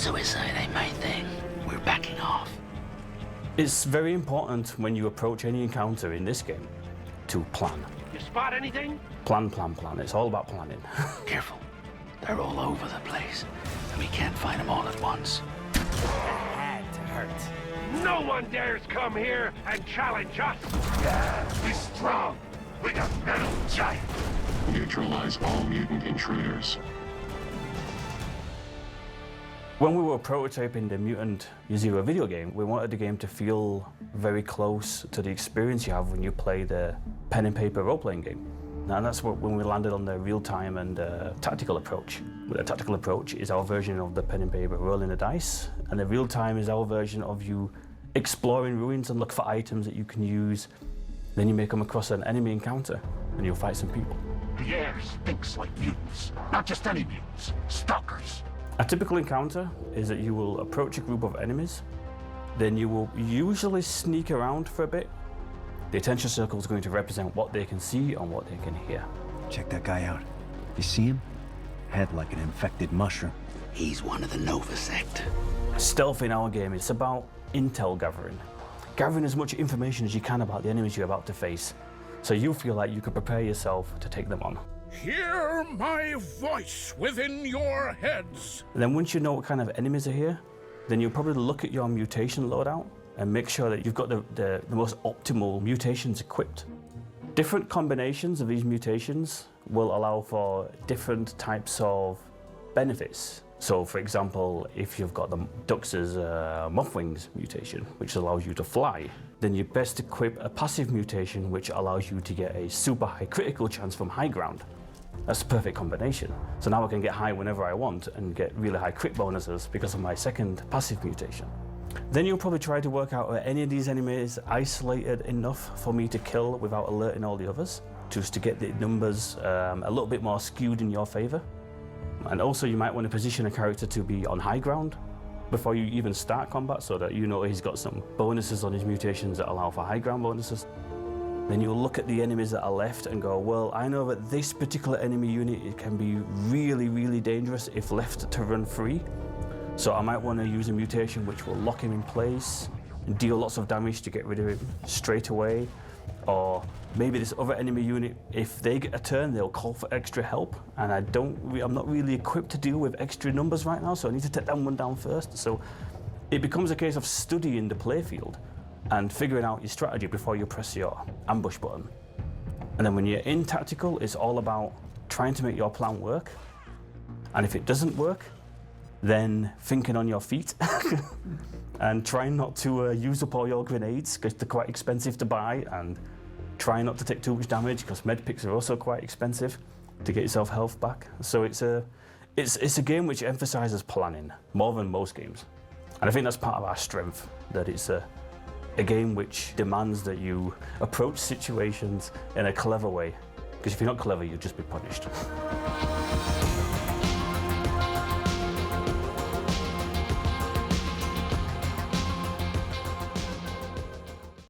Suicide ain't my thing. We're backing off. It's very important when you approach any encounter in this game to plan. You spot anything? Plan, plan, plan. It's all about planning. Careful. They're all over the place, and we can't find them all at once. That had to hurt. No one dares come here and challenge us! Be strong! We got metal giant! Neutralize all mutant intruders. When we were prototyping the Mutant Year Zero video game, we wanted the game to feel very close to the experience you have when you play the pen and paper role-playing game. And that's when we landed on the real-time and tactical approach. The tactical approach is our version of the pen and paper rolling the dice, and the real-time is our version of you exploring ruins and look for items that you can use. Then you may come across an enemy encounter, and you'll fight some people. The air stinks like mutants. Not just any mutants, stalkers. A typical encounter is that you will approach a group of enemies, then you will usually sneak around for a bit. The attention circle is going to represent what they can see and what they can hear. Check that guy out. You see him? Head like an infected mushroom. He's one of the Nova sect. Stealth in our game is about intel gathering. Gathering as much information as you can about the enemies you're about to face, so you feel like you can prepare yourself to take them on. Hear my voice within your heads. And then once you know what kind of enemies are here, then you'll probably look at your mutation loadout and make sure that you've got the most optimal mutations equipped. Different combinations of these mutations will allow for different types of benefits. So for example, if you've got the Dux's moth wings mutation, which allows you to fly, then you best equip a passive mutation which allows you to get a super high critical chance from high ground. That's the perfect combination. So now I can get high whenever I want and get really high crit bonuses because of my second passive mutation. Then you'll probably try to work out are any of these enemies isolated enough for me to kill without alerting all the others, just to get the numbers a little bit more skewed in your favor. And also you might want to position a character to be on high ground before you even start combat so that you know he's got some bonuses on his mutations that allow for high ground bonuses. Then you'll look at the enemies that are left and go, well, I know that this particular enemy unit it can be really, really dangerous if left to run free. So I might want to use a mutation which will lock him in place and deal lots of damage to get rid of him straight away. Or maybe this other enemy unit, if they get a turn, they'll call for extra help, and I'm not really equipped to deal with extra numbers right now, so I need to take that one down first. So it becomes a case of studying the playfield and figuring out your strategy before you press your ambush button. And then when you're in tactical, it's all about trying to make your plan work. And if it doesn't work, then thinking on your feet and trying not to use up all your grenades because they're quite expensive to buy, and try not to take too much damage because medpicks are also quite expensive to get yourself health back. So it's a game which emphasizes planning more than most games. And I think that's part of our strength, that it's a game which demands that you approach situations in a clever way. Because if you're not clever, you'll just be punished.